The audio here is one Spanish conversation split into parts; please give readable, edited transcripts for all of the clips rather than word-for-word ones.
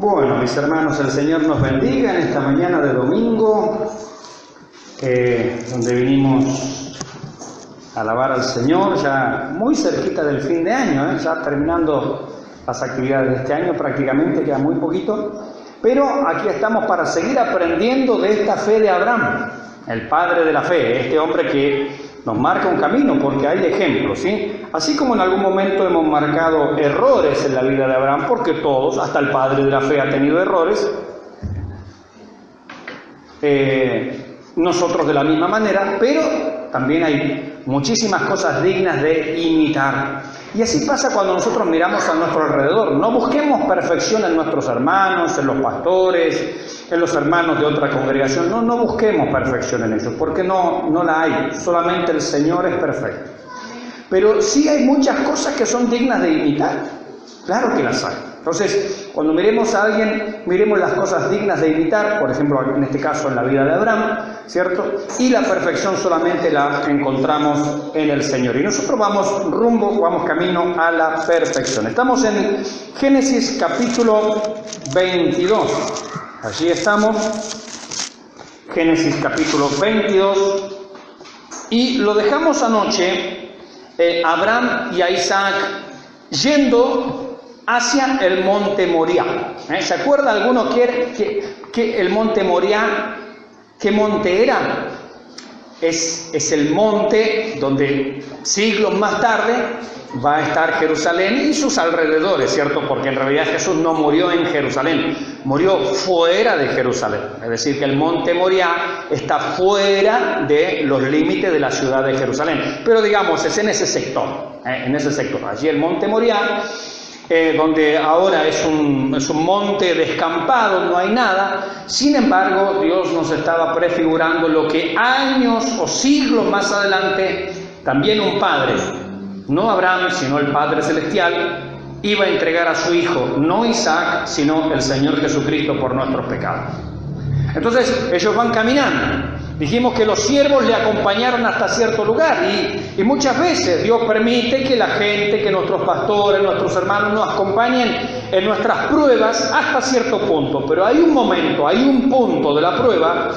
Bueno, mis hermanos, el Señor nos bendiga en esta mañana de domingo, donde vinimos a alabar al Señor, ya muy cerquita del fin de año, ya terminando las actividades de este año, prácticamente queda muy poquito, pero aquí estamos para seguir aprendiendo de esta fe de Abraham, el padre de la fe, este hombre que nos marca un camino, porque hay ejemplos, ¿sí? Así como en algún momento hemos marcado errores en la vida de Abraham, porque todos, hasta el padre de la fe ha tenido errores, nosotros de la misma manera, pero también hay muchísimas cosas dignas de imitar. Y así pasa cuando nosotros miramos a nuestro alrededor. No busquemos perfección en nuestros hermanos, en los pastores, en los hermanos de otra congregación. No busquemos perfección en ellos, porque no la hay. Solamente el Señor es perfecto. Pero sí hay muchas cosas que son dignas de imitar. Claro que las hay. Entonces, cuando miremos a alguien, miremos las cosas dignas de imitar, por ejemplo, en este caso en la vida de Abraham, ¿cierto? Y la perfección solamente la encontramos en el Señor. Y nosotros vamos camino a la perfección. Estamos en Génesis capítulo 22. Allí estamos, Génesis capítulo 22. Y lo dejamos anoche, Abraham y a Isaac yendo hacia el monte Moriah. ¿Se acuerda alguno que el monte Moriah, qué monte era? Es el monte donde siglos más tarde va a estar Jerusalén y sus alrededores, ¿cierto? Porque en realidad Jesús no murió en Jerusalén, murió fuera de Jerusalén. Es decir, que el monte Moriah está fuera de los límites de la ciudad de Jerusalén. Pero digamos, es en ese sector, Allí el monte Moriah, donde ahora es un monte descampado, no hay nada. Sin embargo, Dios nos estaba prefigurando lo que años o siglos más adelante también un padre, no Abraham, sino el Padre Celestial, iba a entregar a su hijo, no Isaac, sino el Señor Jesucristo por nuestros pecados. Entonces, ellos van caminando. Dijimos que los siervos le acompañaron hasta cierto lugar y muchas veces Dios permite que la gente, que nuestros pastores, nuestros hermanos nos acompañen en nuestras pruebas hasta cierto punto. Pero hay un momento, hay un punto de la prueba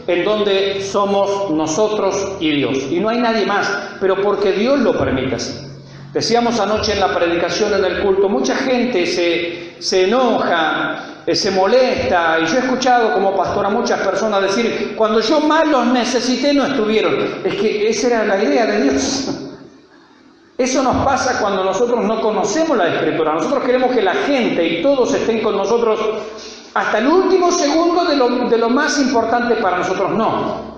en donde somos nosotros y Dios. Y no hay nadie más, pero porque Dios lo permite así. Decíamos anoche en la predicación, en el culto, mucha gente se enoja, se molesta, y yo he escuchado como pastor a muchas personas decir, cuando yo más los necesité no estuvieron. Es que esa era la idea de Dios. Eso nos pasa cuando nosotros no conocemos la Escritura. Nosotros queremos que la gente y todos estén con nosotros hasta el último segundo de lo más importante para nosotros. No.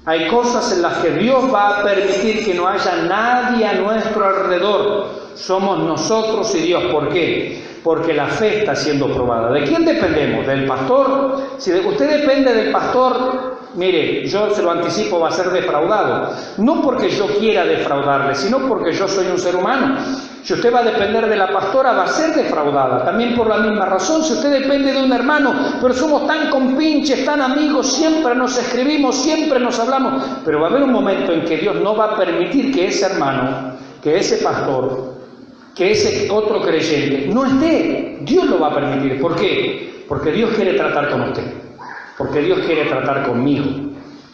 Hay cosas en las que Dios va a permitir que no haya nadie a nuestro alrededor. Somos nosotros y Dios. ¿Por qué? Porque la fe está siendo probada. ¿De quién dependemos? ¿Del pastor? Si usted depende del pastor, mire, yo se lo anticipo, va a ser defraudado. No porque yo quiera defraudarle, sino porque yo soy un ser humano. Si usted va a depender de la pastora, va a ser defraudada. También por la misma razón, si usted depende de un hermano, pero somos tan compinches, tan amigos, siempre nos escribimos, siempre nos hablamos, pero va a haber un momento en que Dios no va a permitir que ese hermano, que ese pastor, que ese otro creyente no esté. Dios lo va a permitir. ¿Por qué? Porque Dios quiere tratar con usted. Porque Dios quiere tratar conmigo.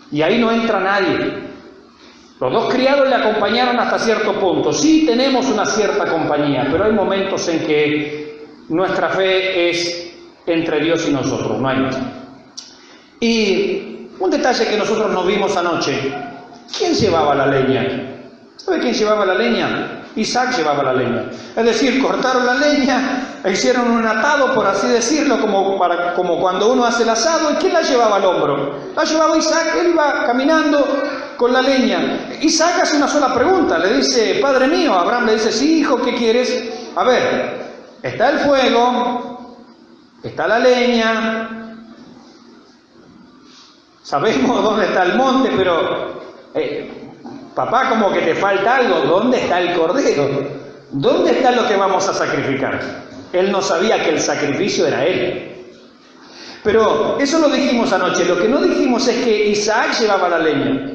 Y ahí no entra nadie. Los dos criados le acompañaron hasta cierto punto. Sí tenemos una cierta compañía, pero hay momentos en que nuestra fe es entre Dios y nosotros, no hay más. Y un detalle que nosotros nos vimos anoche. ¿Quién llevaba la leña? ¿Sabe quién llevaba la leña? Isaac llevaba la leña. Es decir, cortaron la leña, e hicieron un atado, por así decirlo, como cuando uno hace el asado. ¿Y quién la llevaba al hombro? La llevaba Isaac. Él iba caminando con la leña. Isaac hace una sola pregunta. Le dice, Padre mío. Abraham le dice, sí, hijo, ¿qué quieres? A ver, está el fuego, está la leña, sabemos dónde está el monte, pero papá, como que te falta algo. ¿Dónde está el cordero? ¿Dónde está lo que vamos a sacrificar? Él no sabía que el sacrificio era él. Pero eso lo dijimos anoche. Lo que no dijimos es que Isaac llevaba la leña.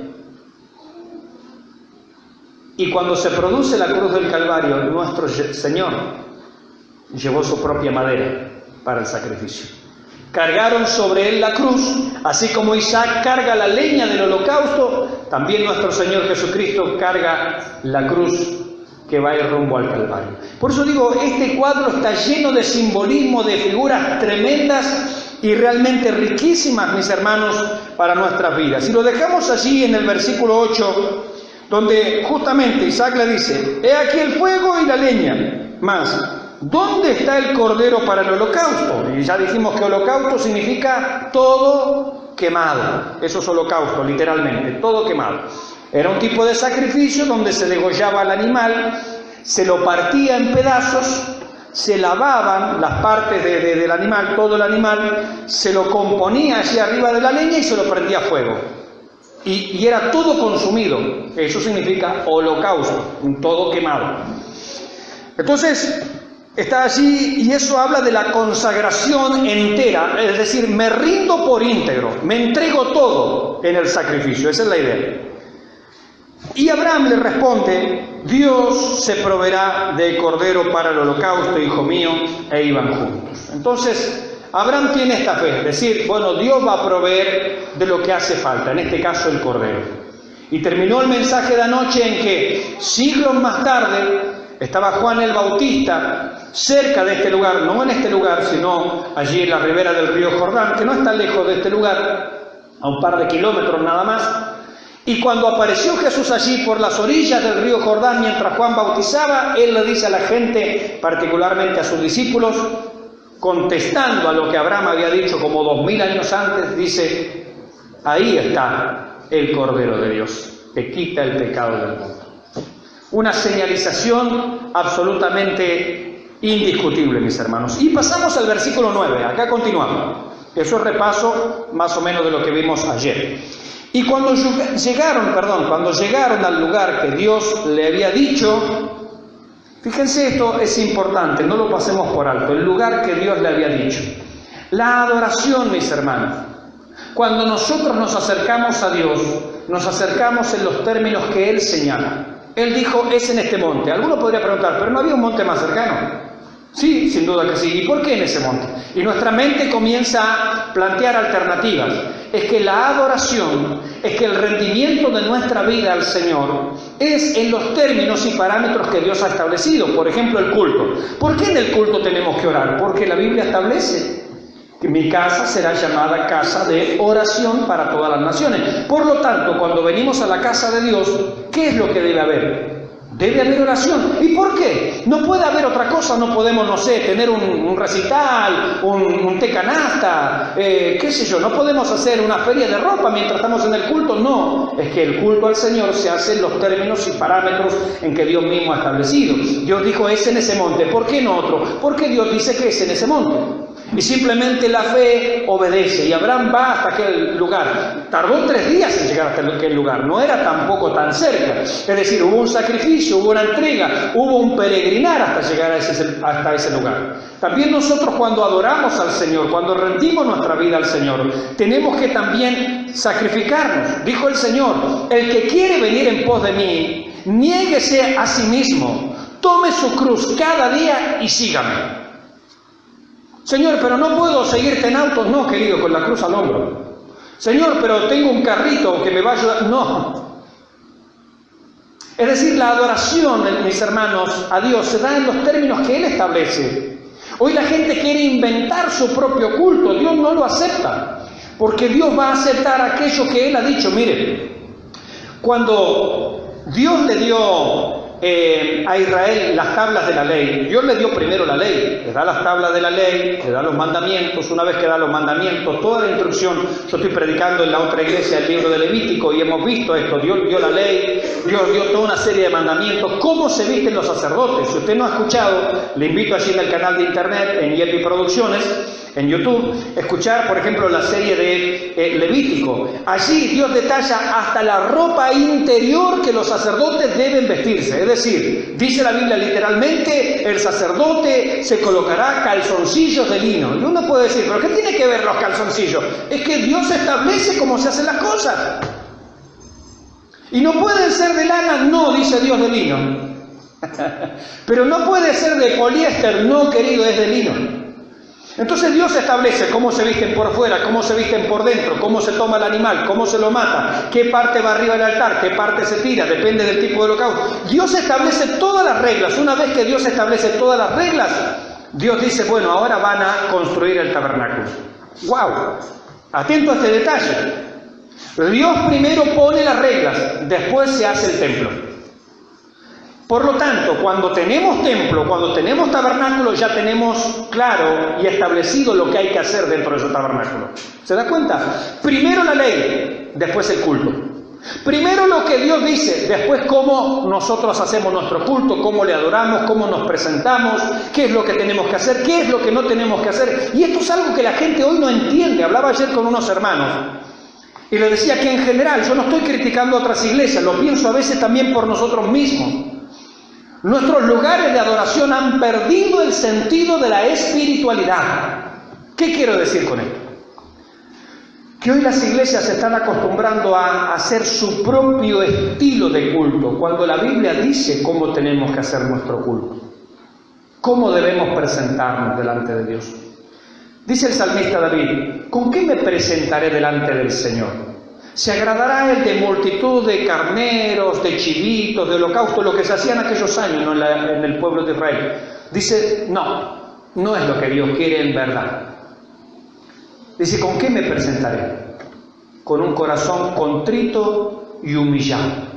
Y cuando se produce la cruz del Calvario, nuestro Señor llevó su propia madera. para el sacrificio. Cargaron sobre él la cruz, así como Isaac carga la leña del holocausto, también nuestro Señor Jesucristo carga la cruz que va a ir rumbo al Calvario. Por eso digo, este cuadro está lleno de simbolismo, de figuras tremendas y realmente riquísimas, mis hermanos, para nuestras vidas. Si lo dejamos allí en el versículo 8, donde justamente Isaac le dice, he aquí el fuego y la leña, mas ¿dónde está el cordero para el holocausto? Y ya dijimos que holocausto significa todo quemado. Eso es holocausto, literalmente, todo quemado. Era un tipo de sacrificio donde se degollaba al animal, se lo partía en pedazos, se lavaban las partes del animal, todo el animal, se lo componía allí arriba de la leña y se lo prendía a fuego. Y era todo consumido. Eso significa holocausto, todo quemado. Entonces, está allí y eso habla de la consagración entera, es decir, me rindo por íntegro, me entrego todo en el sacrificio, esa es la idea. Y Abraham le responde, Dios se proveerá de cordero para el holocausto, hijo mío, e iban juntos. Entonces, Abraham tiene esta fe, es decir, bueno, Dios va a proveer de lo que hace falta, en este caso el cordero. Y terminó el mensaje de anoche en que siglos más tarde estaba Juan el Bautista cerca de este lugar, no en este lugar, sino allí en la ribera del río Jordán, que no está lejos de este lugar, a un par de kilómetros nada más. Y cuando apareció Jesús allí por las orillas del río Jordán mientras Juan bautizaba, él le dice a la gente, particularmente a sus discípulos, contestando a lo que Abraham había dicho como 2000 años antes, dice, ahí está el Cordero de Dios, que quita el pecado del mundo. Una señalización absolutamente indiscutible, mis hermanos. Y pasamos al versículo 9, acá continuamos. Eso es repaso más o menos de lo que vimos ayer. Y cuando llegaron al lugar que Dios le había dicho, fíjense, esto es importante, no lo pasemos por alto, el lugar que Dios le había dicho. La adoración, mis hermanos. Cuando nosotros nos acercamos a Dios, nos acercamos en los términos que Él señala. Él dijo, es en este monte. Alguno podría preguntar, ¿pero no había un monte más cercano? Sí, sin duda que sí. ¿Y por qué en ese monte? Y nuestra mente comienza a plantear alternativas. Es que la adoración, es que el rendimiento de nuestra vida al Señor es en los términos y parámetros que Dios ha establecido. Por ejemplo, el culto. ¿Por qué en el culto tenemos que orar? Porque la Biblia establece que mi casa será llamada casa de oración para todas las naciones. Por lo tanto, cuando venimos a la casa de Dios, ¿qué es lo que debe haber? Debe haber oración. ¿Y por qué? No puede haber otra cosa, no podemos, no sé, tener un recital, un té canasta, qué sé yo, no podemos hacer una feria de ropa mientras estamos en el culto, no. Es que el culto al Señor se hace en los términos y parámetros en que Dios mismo ha establecido. Dios dijo, es en ese monte, ¿por qué no otro? Porque Dios dice que es en ese monte. Y simplemente la fe obedece. Y Abraham va hasta aquel lugar. Tardó 3 días en llegar hasta aquel lugar. No era tampoco tan cerca. Es decir, hubo un sacrificio, hubo una entrega, hubo un peregrinar hasta llegar hasta ese lugar. También nosotros cuando adoramos al Señor, cuando rendimos nuestra vida al Señor, tenemos que también sacrificarnos. Dijo el Señor, el que quiere venir en pos de mí, niéguese a sí mismo, tome su cruz cada día y sígame. Señor, pero no puedo seguirte en auto. No, querido, con la cruz al hombro. Señor, pero tengo un carrito que me va a ayudar. No. Es decir, la adoración, mis hermanos, a Dios se da en los términos que Él establece. Hoy la gente quiere inventar su propio culto. Dios no lo acepta. Porque Dios va a aceptar aquello que Él ha dicho. Mire, cuando Dios le dio a Israel las tablas de la ley, Dios le dio primero la ley, le da las tablas de la ley, le da los mandamientos. Una vez que da los mandamientos, toda la instrucción, yo estoy predicando en la otra iglesia el libro de Levítico y hemos visto esto, Dios dio la ley, Dios dio toda una serie de mandamientos, cómo se visten los sacerdotes. Si usted no ha escuchado, le invito allí en el canal de internet, en Yepi Producciones, en YouTube, escuchar por ejemplo la serie de Levítico. Allí Dios detalla hasta la ropa interior que los sacerdotes deben vestirse. Es decir, dice la Biblia literalmente, el sacerdote se colocará calzoncillos de lino. Y uno puede decir, ¿pero qué tiene que ver los calzoncillos? Es que Dios establece cómo se hacen las cosas. ¿Y no pueden ser de lana? No, dice Dios, de lino. Pero no puede ser de poliéster, no, querido, es de lino. Entonces Dios establece cómo se visten por fuera, cómo se visten por dentro, cómo se toma el animal, cómo se lo mata, qué parte va arriba del altar, qué parte se tira, depende del tipo de holocausto. Dios establece todas las reglas. Una vez que Dios establece todas las reglas, Dios dice, bueno, ahora van a construir el tabernáculo. ¡Wow! Atento a este detalle. Dios primero pone las reglas, después se hace el templo. Por lo tanto, cuando tenemos templo, cuando tenemos tabernáculo, ya tenemos claro y establecido lo que hay que hacer dentro de ese tabernáculo. ¿Se da cuenta? Primero la ley, después el culto. Primero lo que Dios dice, después cómo nosotros hacemos nuestro culto, cómo le adoramos, cómo nos presentamos, qué es lo que tenemos que hacer, qué es lo que no tenemos que hacer. Y esto es algo que la gente hoy no entiende. Hablaba ayer con unos hermanos y les decía que en general, yo no estoy criticando a otras iglesias, lo pienso a veces también por nosotros mismos. Nuestros lugares de adoración han perdido el sentido de la espiritualidad. ¿Qué quiero decir con esto? Que hoy las iglesias se están acostumbrando a hacer su propio estilo de culto, cuando la Biblia dice cómo tenemos que hacer nuestro culto, cómo debemos presentarnos delante de Dios. Dice el salmista David, ¿con qué me presentaré delante del Señor? ¿Se agradará Él de multitud de carneros, de chivitos, de holocaustos, lo que se hacía en aquellos años, ¿no? en el pueblo de Israel? Dice, no es lo que Dios quiere en verdad. Dice, ¿con qué me presentaré? Con un corazón contrito y humillado.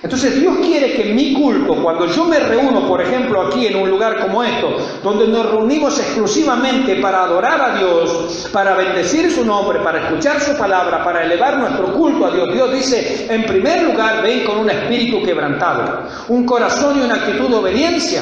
Entonces Dios quiere que mi culto, cuando yo me reúno, por ejemplo, aquí en un lugar como esto, donde nos reunimos exclusivamente para adorar a Dios, para bendecir su nombre, para escuchar su palabra, para elevar nuestro culto a Dios, Dios dice, en primer lugar, ven con un espíritu quebrantado, un corazón y una actitud de obediencia.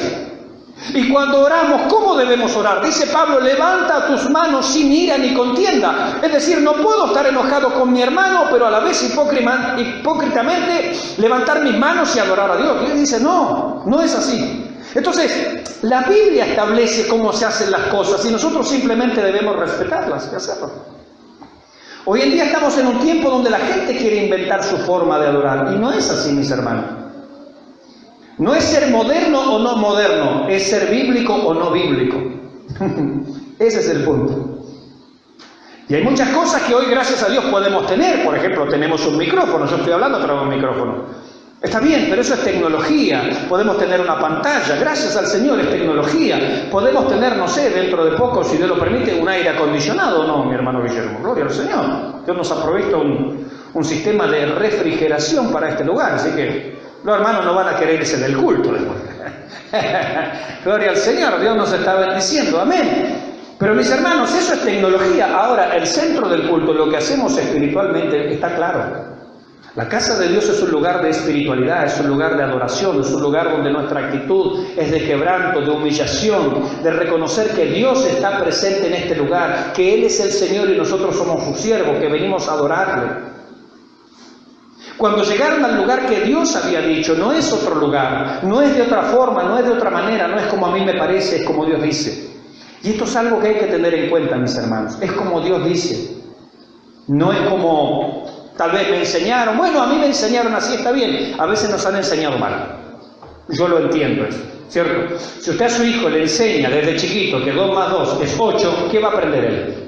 Y cuando oramos, ¿cómo debemos orar? Dice Pablo, levanta tus manos sin ira ni contienda. Es decir, no puedo estar enojado con mi hermano, pero a la vez hipócritamente levantar mis manos y adorar a Dios. Y él dice, no es así. Entonces, la Biblia establece cómo se hacen las cosas y nosotros simplemente debemos respetarlas y hacerlo. Hoy en día estamos en un tiempo donde la gente quiere inventar su forma de adorar y no es así, mis hermanos. No es ser moderno o no moderno, es ser bíblico o no bíblico. Ese es el punto. Y hay muchas cosas que hoy, gracias a Dios, podemos tener. Por ejemplo, tenemos un micrófono, yo estoy hablando a través de un micrófono. Está bien, pero eso es tecnología. Podemos tener una pantalla, gracias al Señor es tecnología. Podemos tener, no sé, dentro de poco, si Dios lo permite, un aire acondicionado. No, mi hermano Guillermo, gloria al Señor. Dios nos ha provisto un sistema de refrigeración para este lugar, así que los hermanos no van a querer irse del culto después. Gloria al Señor, Dios nos está bendiciendo, amén. Pero mis hermanos, eso es tecnología. Ahora, el centro del culto, lo que hacemos espiritualmente, está claro. La casa de Dios es un lugar de espiritualidad, es un lugar de adoración, es un lugar donde nuestra actitud es de quebranto, de humillación, de reconocer que Dios está presente en este lugar, que Él es el Señor y nosotros somos sus siervos, que venimos a adorarle. Cuando llegaron al lugar que Dios había dicho, no es otro lugar, no es de otra forma, no es de otra manera, no es como a mí me parece, es como Dios dice. Y esto es algo que hay que tener en cuenta, mis hermanos, es como Dios dice, no es como tal vez me enseñaron, bueno, a mí me enseñaron así, está bien, a veces nos han enseñado mal, yo lo entiendo eso, ¿cierto? Si usted a su hijo le enseña desde chiquito que 2 más 2 es 8, ¿qué va a aprender él?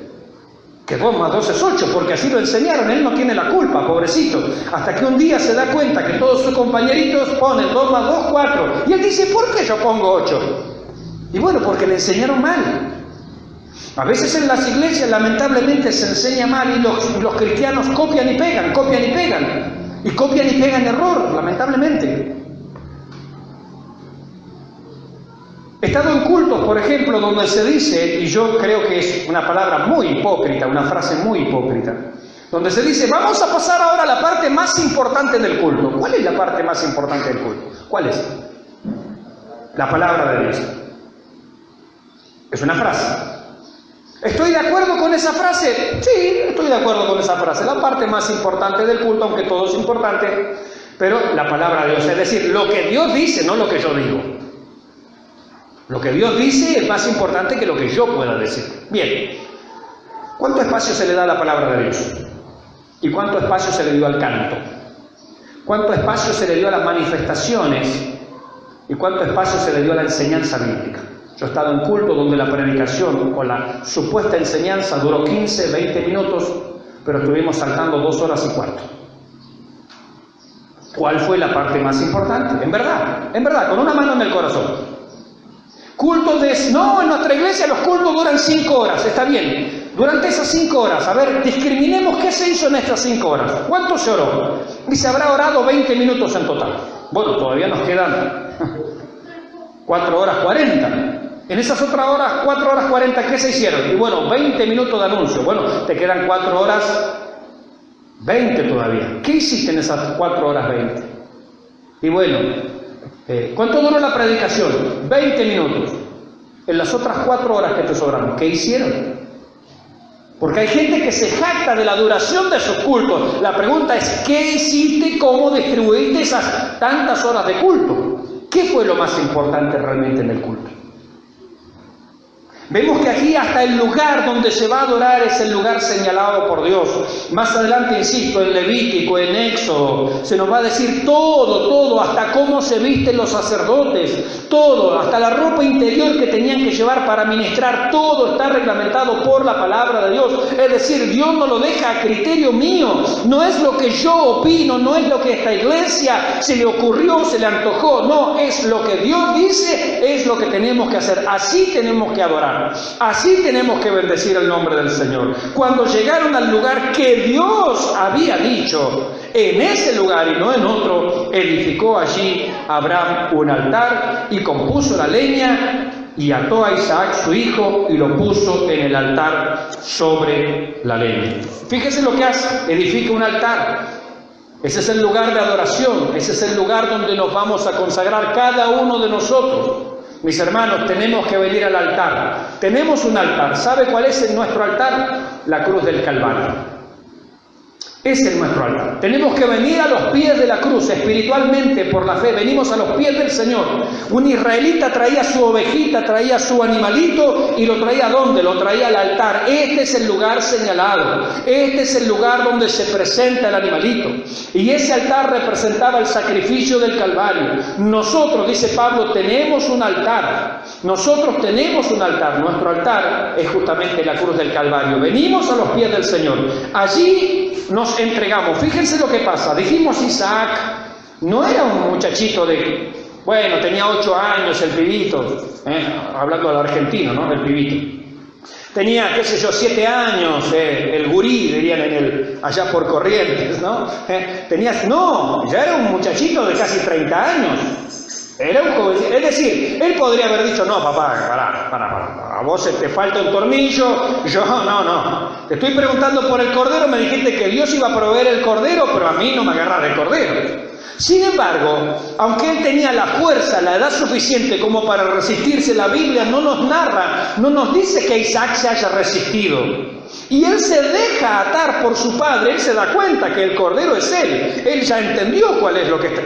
Que 2 más 2 es 8, porque así lo enseñaron, él no tiene la culpa, pobrecito. Hasta que un día se da cuenta que todos sus compañeritos ponen 2 más 2, 4. Y él dice, ¿por qué yo pongo 8? Y bueno, porque le enseñaron mal. A veces en las iglesias lamentablemente se enseña mal y los cristianos copian y pegan. Y copian y pegan error, lamentablemente. He estado en cultos, por ejemplo, donde se dice, y yo creo que es una palabra muy hipócrita, una frase muy hipócrita, donde se dice, vamos a pasar ahora a la parte más importante del culto. ¿Cuál es la parte más importante del culto? ¿Cuál es? La palabra de Dios. Es una frase. ¿Estoy de acuerdo con esa frase? Sí, estoy de acuerdo con esa frase. La parte más importante del culto, aunque todo es importante, pero la palabra de Dios, es decir, lo que Dios dice, no lo que yo digo. Lo que Dios dice es más importante que lo que yo pueda decir. Bien, ¿cuánto espacio se le da a la palabra de Dios? ¿Y cuánto espacio se le dio al canto? ¿Cuánto espacio se le dio a las manifestaciones? ¿Y cuánto espacio se le dio a la enseñanza bíblica? Yo he estado en culto donde la predicación o la supuesta enseñanza duró 15, 20 minutos, pero estuvimos saltando 2 horas y cuarto. ¿Cuál fue la parte más importante? En verdad, con una mano en el corazón. Cultos no, en nuestra iglesia los cultos duran 5 horas, está bien. Durante esas 5 horas, a ver, discriminemos qué se hizo en estas 5 horas. ¿Cuánto se oró? Y se habrá orado 20 minutos en total. Bueno, todavía nos quedan 4 horas 40. En esas otras horas, 4 horas 40, ¿qué se hicieron? Y bueno, 20 minutos de anuncio. Bueno, te quedan 4 horas 20 todavía. ¿Qué hiciste en esas 4 horas 20? Y bueno, ¿cuánto duró la predicación? 20 minutos. En las otras 4 horas que te sobraron, ¿qué hicieron? Porque hay gente que se jacta de la duración de sus cultos. La pregunta es, ¿qué hiciste? ¿Cómo distribuiste esas tantas horas de culto? ¿Qué fue lo más importante realmente en el culto? Vemos que aquí hasta el lugar donde se va a adorar es el lugar señalado por Dios. Más adelante, insisto, en Levítico, en Éxodo, se nos va a decir todo, hasta cómo se visten los sacerdotes, todo, hasta la ropa interior que tenían que llevar para ministrar, todo está reglamentado por la palabra de Dios. Es decir, Dios no lo deja a criterio mío, no es lo que yo opino, no es lo que esta iglesia se le ocurrió, se le antojó, no, es lo que Dios dice, es lo que tenemos que hacer, así tenemos que adorar. Así tenemos que bendecir el nombre del Señor. Cuando llegaron al lugar que Dios había dicho, en ese lugar y no en otro, edificó allí Abraham un altar y compuso la leña y ató a Isaac su hijo y lo puso en el altar sobre la leña. Fíjese lo que hace, edifica un altar. Ese es el lugar de adoración, ese es el lugar donde nos vamos a consagrar cada uno de nosotros. Mis hermanos, tenemos que venir al altar. Tenemos un altar. ¿Sabe cuál es nuestro altar? La cruz del Calvario. Ese es nuestro altar. Tenemos que venir a los pies de la cruz, espiritualmente, por la fe. Venimos a los pies del Señor. Un israelita traía su ovejita, traía su animalito y lo traía ¿a dónde? Lo traía al altar. Este es el lugar señalado. Este es el lugar donde se presenta el animalito. Y ese altar representaba el sacrificio del Calvario. Nosotros, dice Pablo, tenemos un altar. Nosotros tenemos un altar. Nuestro altar es justamente la cruz del Calvario. Venimos a los pies del Señor. Allí nos entregamos. Fíjense lo que pasa. Dijimos Isaac, no era un muchachito bueno, tenía 8 años el pibito, hablando del argentino, ¿no? El pibito. Tenía, qué sé yo, 7 años, el gurí, dirían allá por Corrientes, ¿no? No, ya era un muchachito de casi 30 años. Era un joven, es decir, él podría haber dicho, no, papá, para, a vos te falta un tornillo, yo, no, te estoy preguntando por el cordero, me dijiste que Dios iba a proveer el cordero, pero a mí no me agarras el cordero. Sin embargo, aunque él tenía la fuerza, la edad suficiente como para resistirse, la Biblia no nos narra, no nos dice que Isaac se haya resistido. Y él se deja atar por su padre, él se da cuenta que el cordero es él ya entendió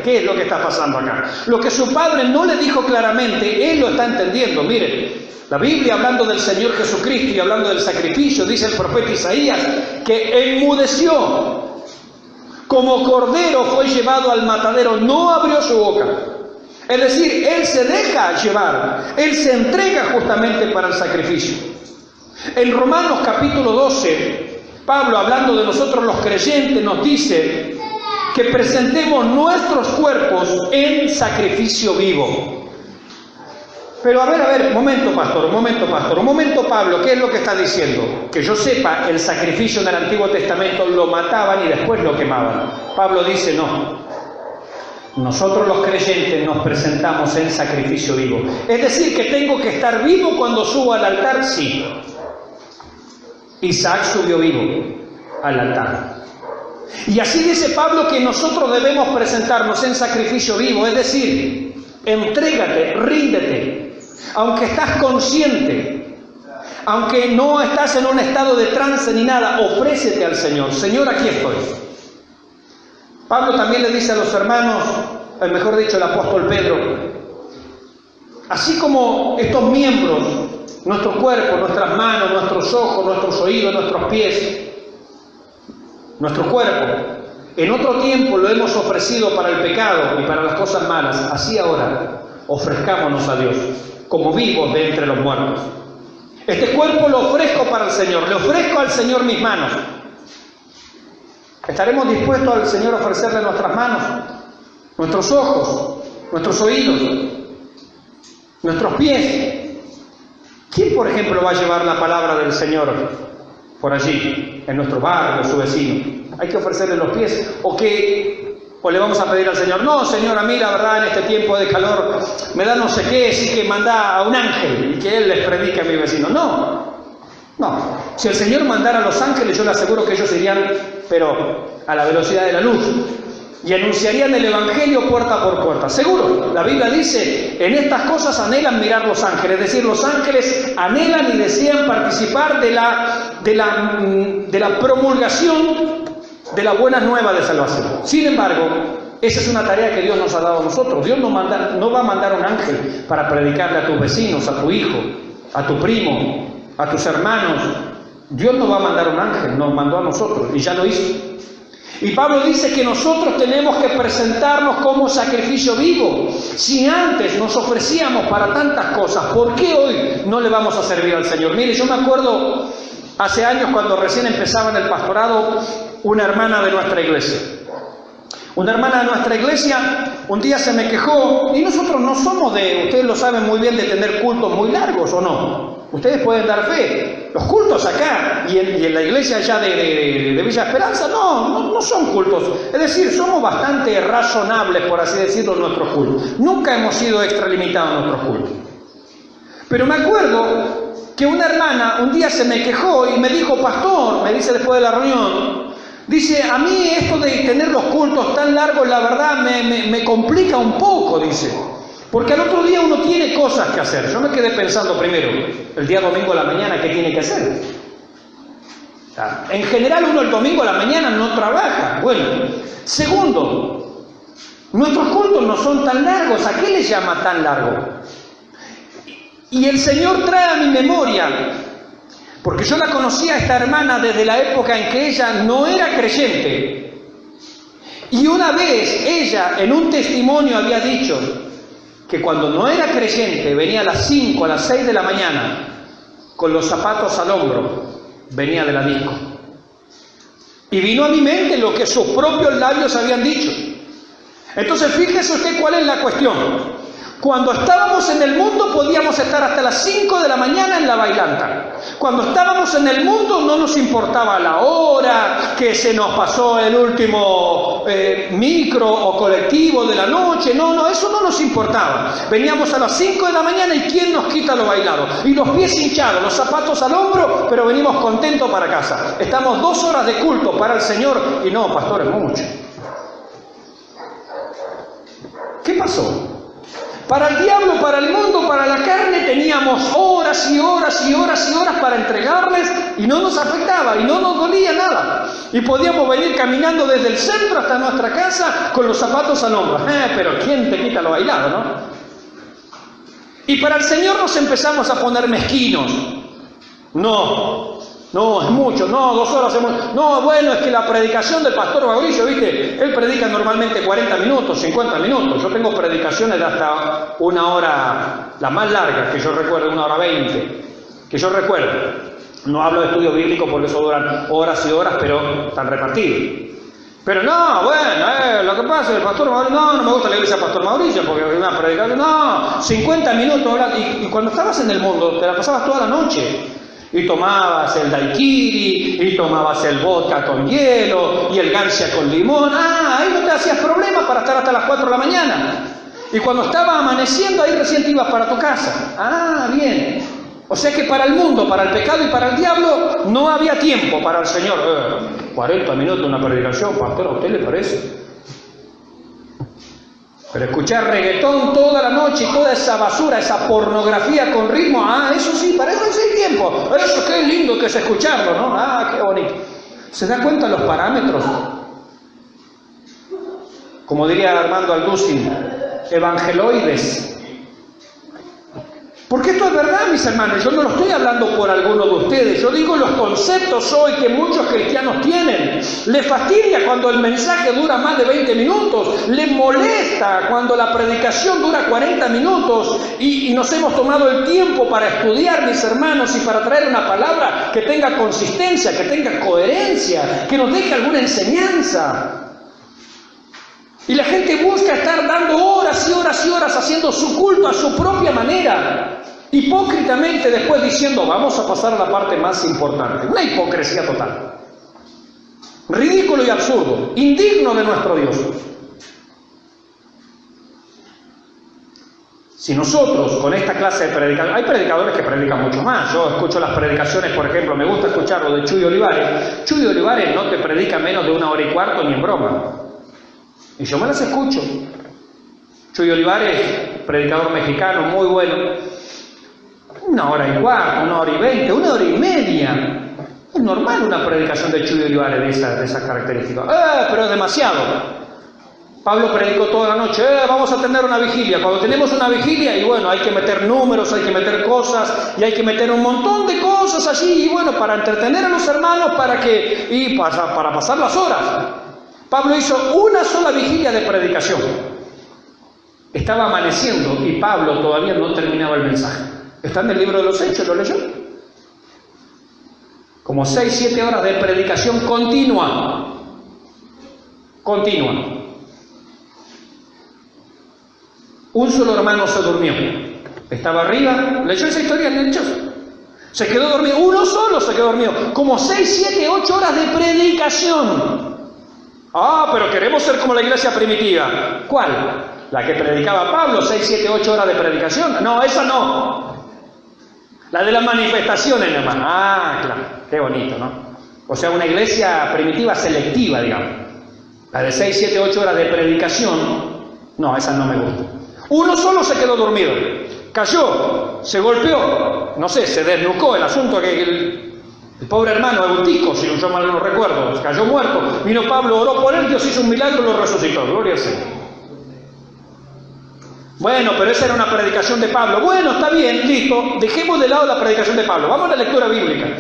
qué es lo que está pasando acá. Lo que su padre no le dijo claramente, él lo está entendiendo. Miren, la Biblia, hablando del Señor Jesucristo y hablando del sacrificio, dice el profeta Isaías, que enmudeció, como cordero fue llevado al matadero, no abrió su boca. Es decir, él se deja llevar, él se entrega justamente para el sacrificio. En Romanos capítulo 12, Pablo, hablando de nosotros los creyentes, nos dice que presentemos nuestros cuerpos en sacrificio vivo. Pero a ver, momento pastor, Pablo, ¿qué es lo que está diciendo? Que yo sepa, el sacrificio en el Antiguo Testamento lo mataban y después lo quemaban. Pablo dice, no. Nosotros los creyentes nos presentamos en sacrificio vivo. Es decir, que tengo que estar vivo cuando subo al altar, sí. Isaac subió vivo al altar. Y así dice Pablo que nosotros debemos presentarnos en sacrificio vivo, es decir, entrégate, ríndete, aunque estás consciente, aunque no estás en un estado de trance ni nada, ofrécete al Señor. Señor, aquí estoy. Pablo también le dice a los hermanos, mejor dicho, el apóstol Pedro, así como estos miembros, nuestro cuerpo, nuestras manos, nuestros ojos, nuestros oídos, nuestros pies, nuestro cuerpo, en otro tiempo lo hemos ofrecido para el pecado y para las cosas malas, así ahora ofrezcámonos a Dios como vivos de entre los muertos. Este cuerpo lo ofrezco para el Señor, le ofrezco al Señor mis manos. ¿Estaremos dispuestos al Señor a ofrecerle nuestras manos, nuestros ojos, nuestros oídos, nuestros pies? ¿Quién, por ejemplo, va a llevar la palabra del Señor por allí, en nuestro barrio, su vecino? ¿Hay que ofrecerle los pies? ¿O le vamos a pedir al Señor, no, Señor, a mí la verdad en este tiempo de calor me da no sé qué, así que manda a un ángel y que él les predique a mi vecino? No. Si el Señor mandara a los ángeles, yo le aseguro que ellos irían, pero a la velocidad de la luz, y anunciarían el Evangelio puerta por puerta. Seguro, la Biblia dice, en estas cosas anhelan mirar los ángeles, es decir, los ángeles anhelan y desean participar de la promulgación de la buena nueva de salvación. Sin embargo, esa es una tarea que Dios nos ha dado a nosotros. Dios no va a mandar un ángel para predicarle a tus vecinos, a tu hijo, a tu primo, a tus hermanos. Dios no va a mandar un ángel, nos mandó a nosotros y ya lo hizo. Y Pablo dice que nosotros tenemos que presentarnos como sacrificio vivo. Si antes nos ofrecíamos para tantas cosas, ¿por qué hoy no le vamos a servir al Señor? Mire, yo me acuerdo hace años cuando recién empezaba en el pastorado, una hermana de nuestra iglesia. Una hermana de nuestra iglesia un día se me quejó, y nosotros no somos ustedes lo saben muy bien, de tener cultos muy largos, ¿o no? Ustedes pueden dar fe. Los cultos acá y en la iglesia allá de Villa Esperanza no son cultos. Es decir, somos bastante razonables, por así decirlo, en nuestros cultos. Nunca hemos sido extralimitados en nuestros cultos. Pero me acuerdo que una hermana un día se me quejó y me dijo, pastor, me dice después de la reunión, dice, a mí esto de tener los cultos tan largos, la verdad me complica un poco, dice. Porque al otro día uno tiene cosas que hacer. Yo me quedé pensando primero, el día domingo a la mañana, ¿qué tiene que hacer? En general uno el domingo a la mañana no trabaja. Bueno, segundo, nuestros cultos no son tan largos. ¿A qué le llama tan largo? Y el Señor trae a mi memoria, porque yo la conocí a esta hermana desde la época en que ella no era creyente. Y una vez ella en un testimonio había dicho que cuando no era creyente venía a las 5, a las 6 de la mañana con los zapatos al hombro, venía de la disco. Y vino a mi mente lo que sus propios labios habían dicho. Entonces fíjese usted cuál es la cuestión. Cuando estábamos en el mundo podíamos estar hasta las 5 de la mañana en la bailanta. Cuando estábamos en el mundo no nos importaba la hora, que se nos pasó el último micro o colectivo de la noche. No, eso no nos importaba. Veníamos a las 5 de la mañana y ¿quién nos quita lo bailado? Y los pies hinchados, los zapatos al hombro, pero venimos contentos para casa. Estamos 2 horas de culto para el Señor y no, pastor, es mucho. ¿Qué pasó? Para el diablo, para el mundo, para la carne, teníamos horas y horas y horas y horas para entregarles y no nos afectaba y no nos dolía nada. Y podíamos venir caminando desde el centro hasta nuestra casa con los zapatos al hombro. Pero ¿quién te quita lo bailado, no? Y para el Señor nos empezamos a poner mezquinos. No, es mucho, 2 horas es mucho. No, bueno, es que la predicación del pastor Mauricio, ¿viste? Él predica normalmente 40 minutos, 50 minutos. Yo tengo predicaciones de hasta 1 hora, la más larga que yo recuerdo, 1 hora 20, que yo recuerdo. No hablo de estudio bíblico porque eso duran horas y horas, pero están repartidos. Pero no, bueno, lo que pasa es que el pastor Mauricio, no me gusta la iglesia del pastor Mauricio porque es una predicación, 50 minutos hablando. Y cuando estabas en el mundo, te la pasabas toda la noche. Y tomabas el daiquiri, y tomabas el vodka con hielo, y el gancia con limón. Ahí no te hacías problema para estar hasta las 4 de la mañana. Y cuando estaba amaneciendo, ahí recién te ibas para tu casa. Bien. O sea que para el mundo, para el pecado y para el diablo, no había tiempo para el Señor. 40 minutos una predicación, pastor, ¿a usted le parece? Pero escuchar reggaetón toda la noche y toda esa basura, esa pornografía con ritmo, eso sí, para eso es el tiempo. Eso qué lindo que es escucharlo, ¿no? Qué bonito. ¿Se da cuenta los parámetros? Como diría Armando Alducin, evangeloides. Porque esto es verdad, mis hermanos, yo no lo estoy hablando por alguno de ustedes, yo digo los conceptos hoy que muchos cristianos tienen. Les fastidia cuando el mensaje dura más de 20 minutos, les molesta cuando la predicación dura 40 minutos y nos hemos tomado el tiempo para estudiar, mis hermanos, y para traer una palabra que tenga consistencia, que tenga coherencia, que nos deje alguna enseñanza. Y la gente busca estar dando horas y horas y horas haciendo su culto a su propia manera, hipócritamente después diciendo, vamos a pasar a la parte más importante. Una hipocresía total. Ridículo y absurdo, indigno de nuestro Dios. Si nosotros con esta clase de predicación, hay predicadores que predican mucho más. Yo escucho las predicaciones, por ejemplo, me gusta escuchar lo de Chuy Olivares. Chuy Olivares no te predica menos de 1 hora y cuarto ni en broma. Y yo me las escucho. Chuy Olivares, predicador mexicano, muy bueno. 1 hora y cuarto, 1 hora y 20, 1 hora y media. Es normal una predicación de Chuy Olivares de esa característica. Pero es demasiado. Pablo predicó toda la noche, vamos a tener una vigilia. Cuando tenemos una vigilia, y bueno, hay que meter números, hay que meter cosas, y hay que meter un montón de cosas allí, y bueno, para entretener a los hermanos, para pasar las horas. Pablo hizo una sola vigilia de predicación. Estaba amaneciendo y Pablo todavía no terminaba el mensaje. Está en el libro de los Hechos, ¿lo leyó? Como 6-7 horas de predicación continua. Continua. Un solo hermano se durmió. Estaba arriba, leyó esa historia en Hechos. Se quedó dormido, uno solo se quedó dormido. Como 6, 7, 8 horas de predicación. Pero queremos ser como la iglesia primitiva. ¿Cuál? La que predicaba Pablo, 6, 7, 8 horas de predicación. No, esa no. La de las manifestaciones, hermano. Claro, qué bonito, ¿no? O sea, una iglesia primitiva selectiva, digamos. La de 6, 7, 8 horas de predicación, no, esa no me gusta. Uno solo se quedó dormido. Cayó, se golpeó, no sé, se desnucó el asunto que el pobre hermano Eutico, si yo mal no recuerdo, cayó muerto. Vino Pablo, oró por él, Dios hizo un milagro y lo resucitó. Gloria al Señor. Bueno, pero esa era una predicación de Pablo. Bueno, está bien, listo. Dejemos de lado la predicación de Pablo. Vamos a la lectura bíblica.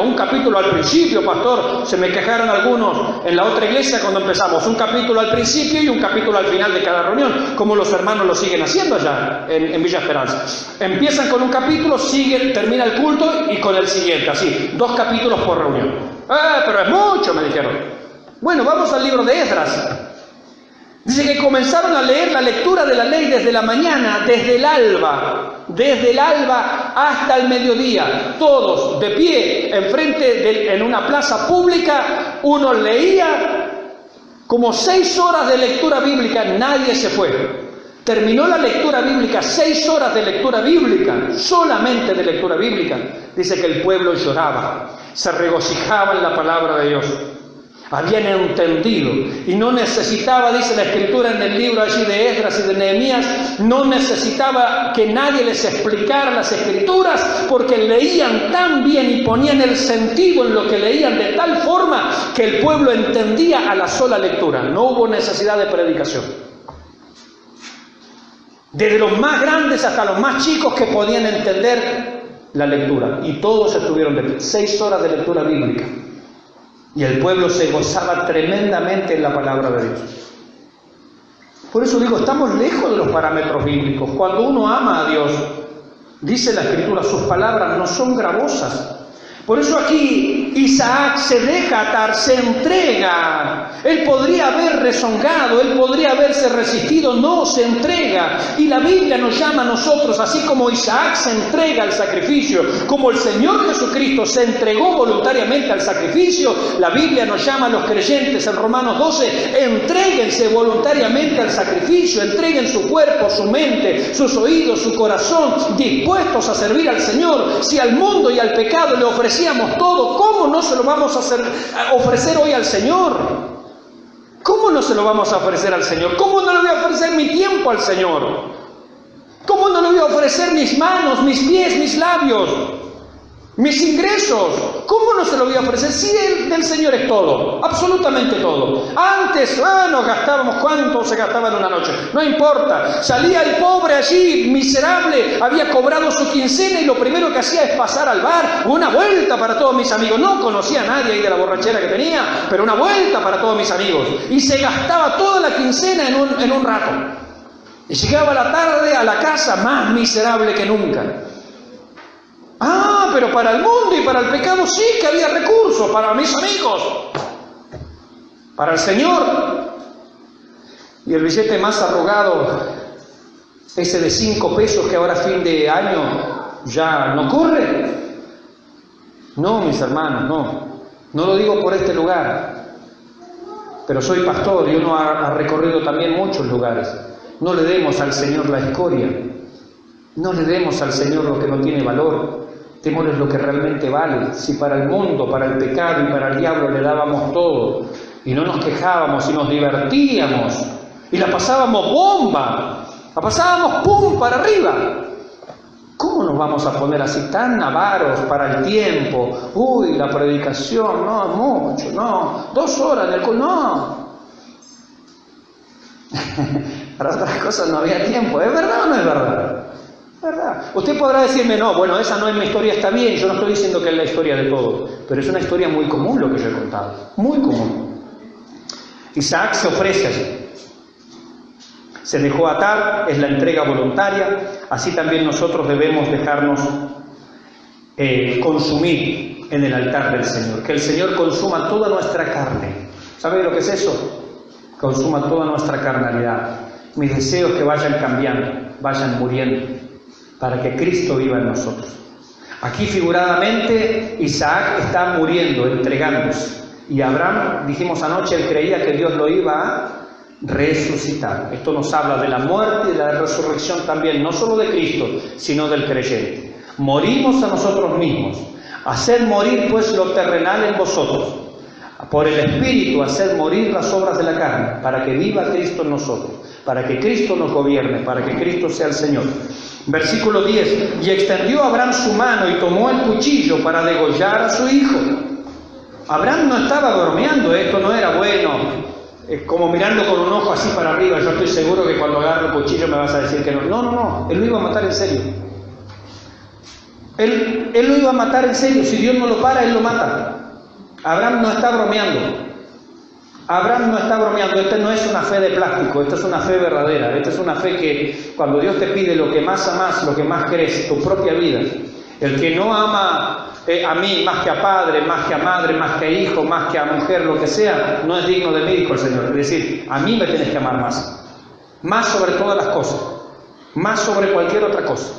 Un capítulo al principio, pastor. Se me quejaron algunos en la otra iglesia cuando empezamos. Un capítulo al principio y un capítulo al final de cada reunión, como los hermanos lo siguen haciendo allá en Villa Esperanza. Empiezan con un capítulo, termina el culto y con el siguiente, así. 2 capítulos por reunión. Pero es mucho, me dijeron. Bueno, vamos al libro de Esdras. Dice que comenzaron a leer la lectura de la ley desde la mañana, desde el alba hasta el mediodía, todos de pie, en una plaza pública. Uno leía como 6 horas de lectura bíblica, nadie se fue. Terminó la lectura bíblica, 6 horas de lectura bíblica, solamente de lectura bíblica. Dice que el pueblo lloraba, se regocijaba en la palabra de Dios. Habían entendido y no necesitaba, dice la escritura en el libro allí de Esdras y de Nehemías, no necesitaba que nadie les explicara las escrituras, porque leían tan bien y ponían el sentido en lo que leían de tal forma que el pueblo entendía a la sola lectura. No hubo necesidad de predicación. Desde los más grandes hasta los más chicos que podían entender la lectura, y todos estuvieron de pie. 6 horas de lectura bíblica. Y el pueblo se gozaba tremendamente en la palabra de Dios. Por eso digo, estamos lejos de los parámetros bíblicos. Cuando uno ama a Dios, dice la Escritura, sus palabras no son gravosas. Por eso aquí Isaac se deja atar, se entrega. Él podría haber rezongado, él podría haberse resistido, no, se entrega. Y la Biblia nos llama a nosotros, así como Isaac se entrega al sacrificio, como el Señor Jesucristo se entregó voluntariamente al sacrificio, la Biblia nos llama a los creyentes en Romanos 12, entréguense voluntariamente al sacrificio, entreguen su cuerpo, su mente, sus oídos, su corazón, dispuestos a servir al Señor. Si al mundo y al pecado le ofrecíamos todo, ¿cómo no se lo vamos a ofrecer hoy al Señor? ¿Cómo no se lo vamos a ofrecer al Señor? ¿Cómo no le voy a ofrecer mi tiempo al Señor? ¿Cómo no le voy a ofrecer mis manos, mis pies, mis labios, mis ingresos, ¿cómo no se lo voy a ofrecer? Si del Señor es todo, absolutamente todo. Antes, nos gastábamos, ¿cuánto se gastaba en una noche? No importa, salía el pobre allí, miserable, había cobrado su quincena y lo primero que hacía es pasar al bar, una vuelta para todos mis amigos. No conocía a nadie ahí de la borrachera que tenía, pero una vuelta para todos mis amigos. Y se gastaba toda la quincena en un rato. Y llegaba la tarde a la casa más miserable que nunca. Pero para el mundo y para el pecado sí que había recursos, para mis amigos, para el Señor. Y el billete más arrugado, ese de 5 pesos que ahora a fin de año ya no corre. No, mis hermanos, no lo digo por este lugar, pero soy pastor y uno ha recorrido también muchos lugares. No le demos al Señor la escoria, no le demos al Señor lo que no tiene valor. Démosles lo que realmente vale. Si para el mundo, para el pecado y para el diablo le dábamos todo y no nos quejábamos y nos divertíamos y la pasábamos bomba, la pasábamos pum para arriba, ¿cómo nos vamos a poner así tan avaros para el tiempo? Uy, la predicación, no, mucho, no, 2 horas en el culto, no. Para otras cosas no había tiempo. ¿Es verdad o no es verdad? ¿Verdad? Usted podrá decirme, no, bueno, esa no es mi historia, está bien, yo no estoy diciendo que es la historia de todos, pero es una historia muy común lo que yo he contado, muy común. Isaac se ofrece allí, se dejó atar, es la entrega voluntaria, así también nosotros debemos dejarnos consumir en el altar del Señor, que el Señor consuma toda nuestra carne. ¿Sabe lo que es eso? Consuma toda nuestra carnalidad, mis deseos que vayan cambiando, vayan muriendo, para que Cristo viva en nosotros. Aquí figuradamente Isaac está muriendo, entregándose. Y Abraham, dijimos anoche, él creía que Dios lo iba a resucitar. Esto nos habla de la muerte y de la resurrección también, no solo de Cristo, sino del creyente. Morimos a nosotros mismos. Haced morir pues lo terrenal en vosotros. Por el Espíritu haced morir las obras de la carne, para que viva Cristo en nosotros, para que Cristo nos gobierne, para que Cristo sea el Señor. Versículo 10, y extendió Abraham su mano y tomó el cuchillo para degollar a su hijo. Abraham no estaba bromeando, esto no era bueno, como mirando con un ojo así para arriba, yo estoy seguro que cuando agarro el cuchillo me vas a decir que no. No, él lo iba a matar en serio. Él lo iba a matar en serio, si Dios no lo para, él lo mata. Abraham no está bromeando. Abraham no está bromeando, esta no es una fe de plástico, esta es una fe verdadera, esta es una fe que cuando Dios te pide lo que más amas, lo que más querés, tu propia vida, el que no ama a mí más que a padre, más que a madre, más que a hijo, más que a mujer, lo que sea, no es digno de mí, dijo el Señor. Es decir, a mí me tenés que amar más sobre todas las cosas, más sobre cualquier otra cosa.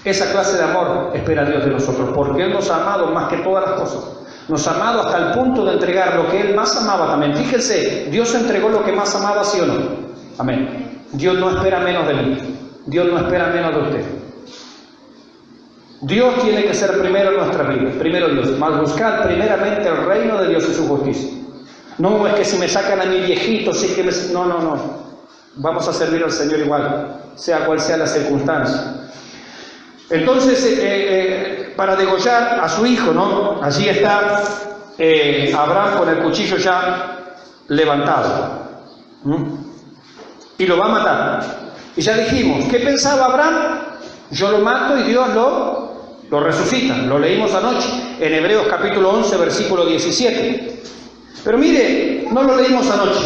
Esa clase de amor espera Dios de nosotros, porque Él nos ha amado más que todas las cosas. Nos ha amado hasta el punto de entregar lo que Él más amaba también. Fíjense, Dios entregó lo que más amaba, ¿sí o no? Amén. Dios no espera menos de mí. Dios no espera menos de usted. Dios tiene que ser primero en nuestra vida. Primero Dios. Mas buscad primeramente el reino de Dios y su justicia. No es que si me sacan a mi viejito, sí que me... No. Vamos a servir al Señor igual, sea cual sea la circunstancia. Entonces, para degollar a su hijo, ¿no? Allí está Abraham con el cuchillo ya levantado. Y lo va a matar. Y ya dijimos, ¿qué pensaba Abraham? Yo lo mato y Dios lo resucita. Lo leímos anoche en Hebreos capítulo 11, versículo 17. Pero mire, no lo leímos anoche.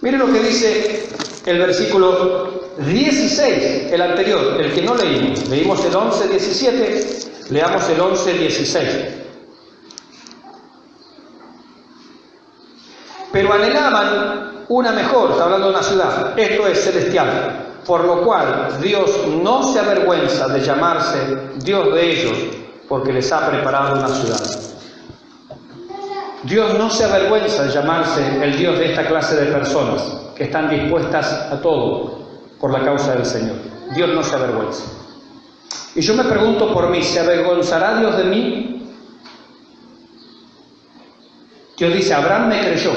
Mire lo que dice el versículo 16, el anterior, el que no leímos. Leímos el 11, 17, leamos el 11, 16. Pero anhelaban una mejor, está hablando de una ciudad, esto es celestial, por lo cual Dios no se avergüenza de llamarse Dios de ellos, porque les ha preparado una ciudad. Dios no se avergüenza de llamarse el Dios de esta clase de personas que están dispuestas a todo por la causa del Señor. Dios no se avergüenza. Y yo me pregunto por mí, ¿se avergonzará Dios de mí? Dios dice, Abraham me creyó,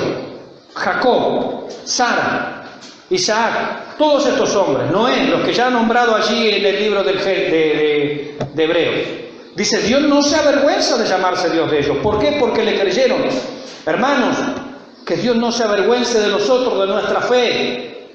Jacob, Sara, Isaac, todos estos hombres, Noé, los que ya han nombrado allí en el libro de Hebreos, dice, Dios no se avergüenza de llamarse Dios de ellos. ¿Por qué? Porque le creyeron. Hermanos, que Dios no se avergüence de nosotros, de nuestra fe.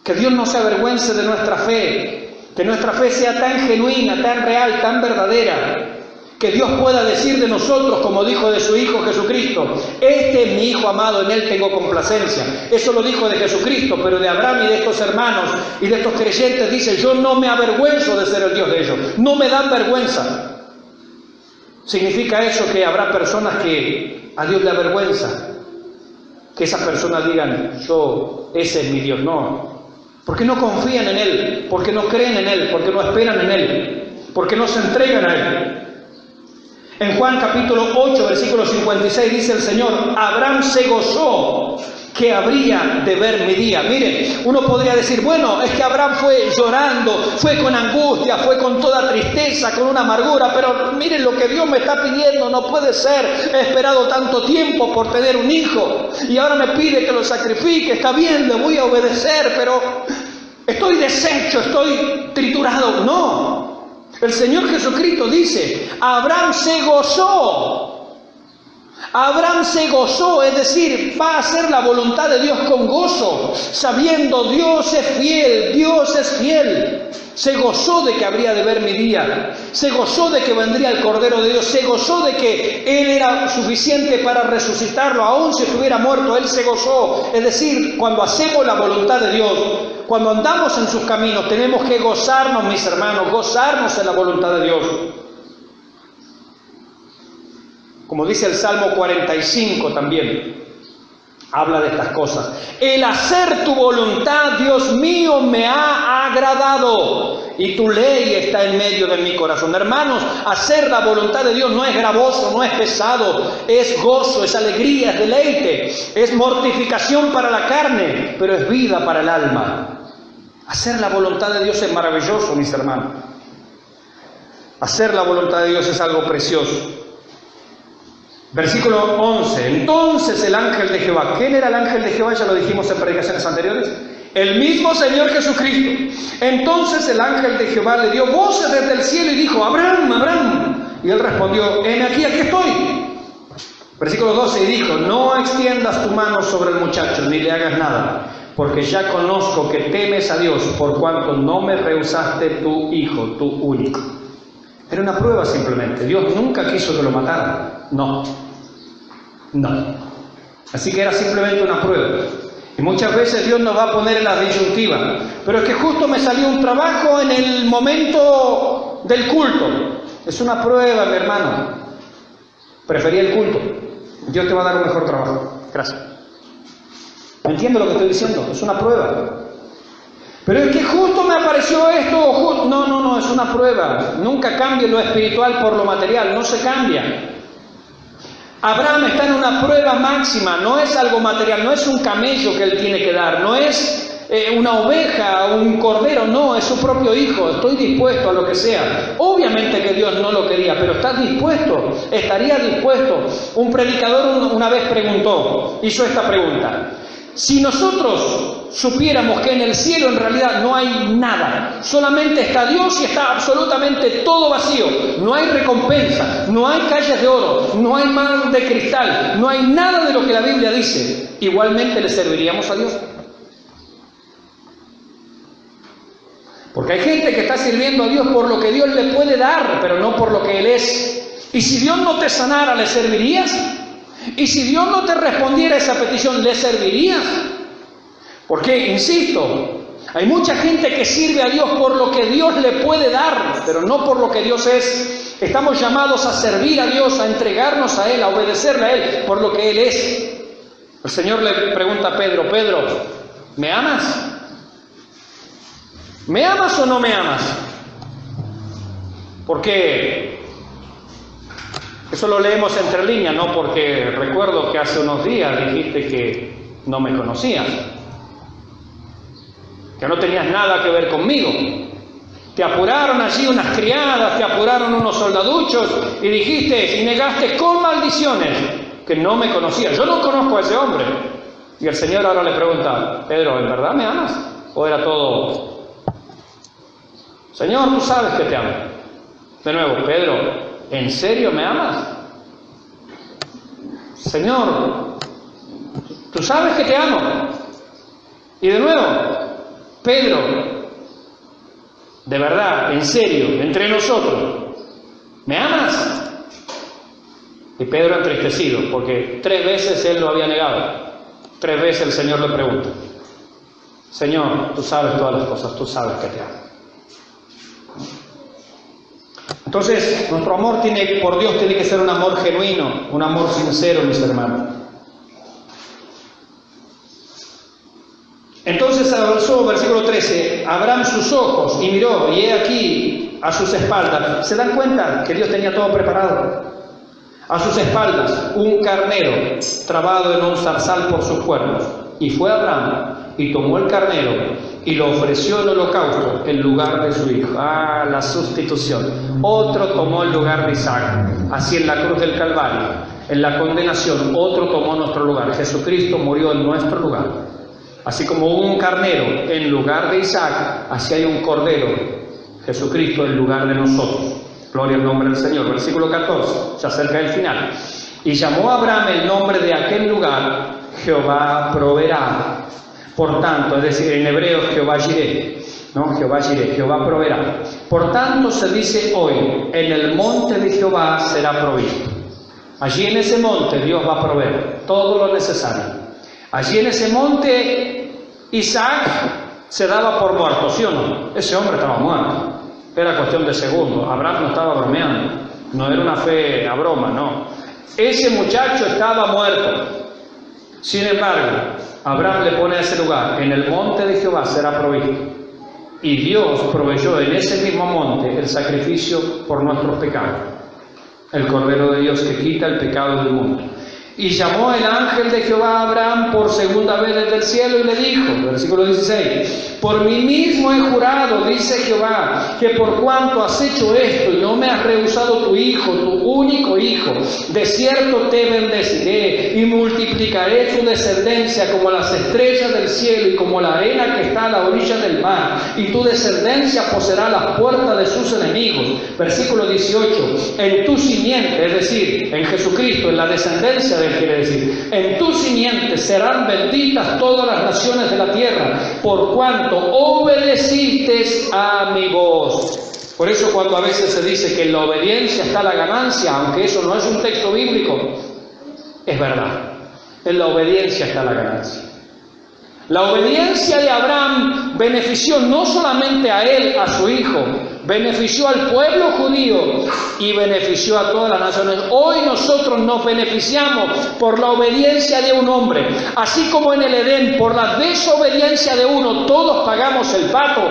Que Dios no se avergüence de nuestra fe. Que nuestra fe sea tan genuina, tan real, tan verdadera. Que Dios pueda decir de nosotros, como dijo de su Hijo Jesucristo, este es mi Hijo amado, en Él tengo complacencia. Eso lo dijo de Jesucristo, pero de Abraham y de estos hermanos y de estos creyentes dice, yo no me avergüenzo de ser el Dios de ellos, no me dan vergüenza. ¿Significa eso que habrá personas que a Dios le avergüenza? Que esas personas digan, ese es mi Dios. No, porque no confían en Él, porque no creen en Él, porque no esperan en Él, porque no se entregan a Él. En Juan capítulo 8, versículo 56 dice el Señor, Abraham se gozó que habría de ver mi día. Mire, uno podría decir, bueno, es que Abraham fue llorando, fue con angustia, fue con toda tristeza, con una amargura, pero miren lo que Dios me está pidiendo, no puede ser, he esperado tanto tiempo por tener un hijo y ahora me pide que lo sacrifique, está bien, le voy a obedecer, pero estoy deshecho, estoy triturado. No. El Señor Jesucristo dice, Abraham se gozó. Abraham se gozó, es decir, va a hacer la voluntad de Dios con gozo, sabiendo Dios es fiel, Dios es fiel. Se gozó de que habría de ver mi día, se gozó de que vendría el Cordero de Dios, se gozó de que Él era suficiente para resucitarlo, aun si estuviera muerto, Él se gozó. Es decir, cuando hacemos la voluntad de Dios, cuando andamos en sus caminos, tenemos que gozarnos, mis hermanos, gozarnos en la voluntad de Dios. Como dice el Salmo 45 también, habla de estas cosas. El hacer tu voluntad, Dios mío, me ha agradado y tu ley está en medio de mi corazón. Hermanos, hacer la voluntad de Dios no es gravoso, no es pesado, es gozo, es alegría, es deleite, es mortificación para la carne, pero es vida para el alma. Hacer la voluntad de Dios es maravilloso, mis hermanos. Hacer la voluntad de Dios es algo precioso. Versículo 11. Entonces el ángel de Jehová. ¿Quién era el ángel de Jehová? Ya lo dijimos en predicaciones anteriores. El mismo Señor Jesucristo. Entonces el ángel de Jehová le dio voces desde el cielo y dijo, Abraham, Abraham. Y él respondió, heme aquí estoy. Versículo 12. Y dijo, no extiendas tu mano sobre el muchacho, ni le hagas nada, porque ya conozco que temes a Dios, por cuanto no me rehusaste tu hijo, tu único. Era una prueba simplemente. Dios nunca quiso que lo mataran. No. Así que era simplemente una prueba. Y muchas veces Dios nos va a poner en la disyuntiva. Pero es que justo me salió un trabajo en el momento del culto. Es una prueba, mi hermano. Preferí el culto. Dios te va a dar un mejor trabajo. Gracias. ¿Entiendo lo que estoy diciendo? Es una prueba. Pero es que justo me apareció esto. No, es una prueba. Nunca cambie lo espiritual por lo material. No se cambia. Abraham está en una prueba máxima, no es algo material, no es un camello que él tiene que dar, no es una oveja o un cordero, no, es su propio hijo. Estoy dispuesto a lo que sea. Obviamente que Dios no lo quería, pero ¿estás dispuesto? ¿Estaría dispuesto? Un predicador una vez hizo esta pregunta. Si nosotros supiéramos que en el cielo en realidad no hay nada, solamente está Dios y está absolutamente todo vacío, no hay recompensa, no hay calles de oro, no hay mar de cristal, no hay nada de lo que la Biblia dice, ¿igualmente le serviríamos a Dios? Porque hay gente que está sirviendo a Dios por lo que Dios le puede dar, pero no por lo que Él es. Y si Dios no te sanara, ¿le servirías? Y si Dios no te respondiera a esa petición, ¿le servirías? Porque, insisto, hay mucha gente que sirve a Dios por lo que Dios le puede dar, pero no por lo que Dios es. Estamos llamados a servir a Dios, a entregarnos a Él, a obedecerle a Él por lo que Él es. El Señor le pregunta a Pedro, Pedro, ¿me amas? ¿Me amas o no me amas? Porque eso lo leemos entre líneas, ¿no? Porque recuerdo que hace unos días dijiste que no me conocías, que no tenías nada que ver conmigo. Te apuraron allí unas criadas, te apuraron unos soldaduchos y dijiste y negaste con maldiciones que no me conocías. Yo no conozco a ese hombre. Y el Señor ahora le pregunta, Pedro, ¿en verdad me amas? ¿O era todo, Señor, tú sabes que te amo? De nuevo, Pedro, ¿en serio me amas? Señor, tú sabes que te amo. Y de nuevo, Pedro, de verdad, en serio, entre nosotros, ¿me amas? Y Pedro entristecido, porque 3 veces él lo había negado. 3 veces el Señor le pregunta, Señor, tú sabes todas las cosas, tú sabes que te amo. Entonces, nuestro amor por Dios tiene que ser un amor genuino, un amor sincero, mis hermanos. Entonces avanzó, versículo 13, Abraham sus ojos y miró, y he aquí a sus espaldas. ¿Se dan cuenta que Dios tenía todo preparado? A sus espaldas un carnero trabado en un zarzal por sus cuernos. Y fue Abraham y tomó el carnero y lo ofreció en holocausto en lugar de su hijo. Ah, la sustitución. Otro tomó el lugar de Isaac, así en la cruz del Calvario, en la condenación, otro tomó nuestro lugar. Jesucristo murió en nuestro lugar. Así como hubo un carnero en lugar de Isaac, así hay un cordero, Jesucristo en lugar de nosotros. Gloria al nombre del Señor. Versículo 14, se acerca el final. Y llamó a Abraham el nombre de aquel lugar, Jehová proveerá. Por tanto, es decir, en hebreo Jehová Jireh, ¿no? Jehová Jireh, Jehová proveerá. Por tanto se dice hoy, en el monte de Jehová será provisto. Allí en ese monte Dios va a proveer todo lo necesario. Allí en ese monte Isaac se daba por muerto, ¿sí o no? Ese hombre estaba muerto. Era cuestión de segundos. Abraham no estaba bromeando. No era una fe a broma, no. Ese muchacho estaba muerto. Sin embargo, Abraham le pone a ese lugar, en el monte de Jehová será provisto. Y Dios proveyó en ese mismo monte el sacrificio por nuestros pecados. El Cordero de Dios que quita el pecado del mundo. Y llamó el ángel de Jehová a Abraham por segunda vez desde el cielo y le dijo, versículo 16, por mí mismo he jurado, dice Jehová, que por cuanto has hecho esto y no me has rehusado tu hijo, tu único hijo, de cierto te bendeciré y multiplicaré tu descendencia como las estrellas del cielo y como la arena que está a la orilla del mar, y tu descendencia poseerá las puertas de sus enemigos. Versículo 18, en tu simiente, es decir, en Jesucristo, en la descendencia de quiere decir, en tu simiente serán benditas todas las naciones de la tierra, por cuanto obedeciste a mi voz. Por eso cuando a veces se dice que en la obediencia está la ganancia, aunque eso no es un texto bíblico, es verdad, en la obediencia está la ganancia. La obediencia de Abraham benefició no solamente a él, a su hijo, benefició al pueblo judío y benefició a todas las naciones. Hoy nosotros nos beneficiamos por la obediencia de un hombre. Así como en el Edén, por la desobediencia de uno, todos pagamos el pato.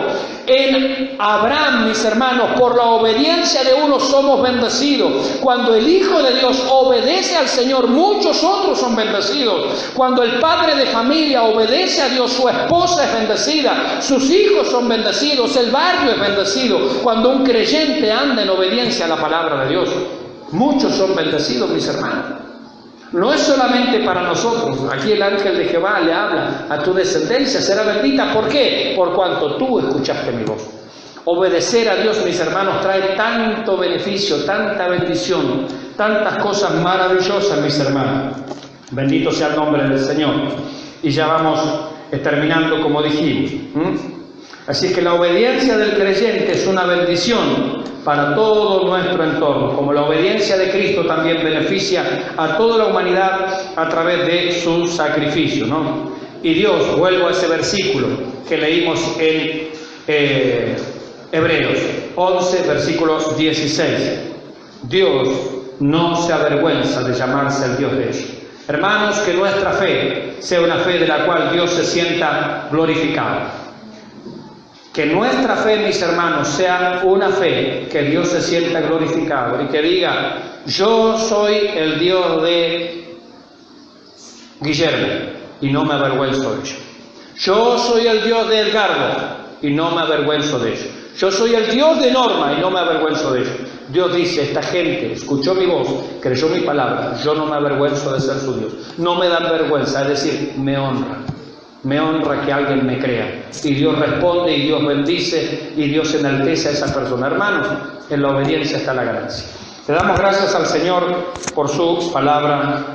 En Abraham, mis hermanos, por la obediencia de uno somos bendecidos. Cuando el Hijo de Dios obedece al Señor, muchos otros son bendecidos. Cuando el padre de familia obedece a Dios, su esposa es bendecida, sus hijos son bendecidos, el barrio es bendecido. Cuando un creyente anda en obediencia a la palabra de Dios, muchos son bendecidos, mis hermanos. No es solamente para nosotros. Aquí el ángel de Jehová le habla a tu descendencia, será bendita. ¿Por qué? Por cuanto tú escuchaste mi voz. Obedecer a Dios, mis hermanos, trae tanto beneficio, tanta bendición, tantas cosas maravillosas, mis hermanos. Bendito sea el nombre del Señor. Y ya vamos terminando como dijimos. Así que la obediencia del creyente es una bendición para todo nuestro entorno, como la obediencia de Cristo también beneficia a toda la humanidad a través de su sacrificio, ¿no? Y Dios, vuelvo a ese versículo que leímos en Hebreos 11, versículo 16. Dios no se avergüenza de llamarse el Dios de ellos. Hermanos, que nuestra fe sea una fe de la cual Dios se sienta glorificado. Que nuestra fe, mis hermanos, sea una fe que Dios se sienta glorificado y que diga, yo soy el Dios de Guillermo y no me avergüenzo de ello. Yo soy el Dios de Edgardo y no me avergüenzo de ello. Yo soy el Dios de Norma y no me avergüenzo de ello. Dios dice, esta gente escuchó mi voz, creyó mi palabra, yo no me avergüenzo de ser su Dios. No me dan vergüenza, es decir, me honran. Me honra que alguien me crea. Y Dios responde, y Dios bendice, y Dios enaltece a esa persona. Hermanos, en la obediencia está la ganancia. Le damos gracias al Señor por su palabra.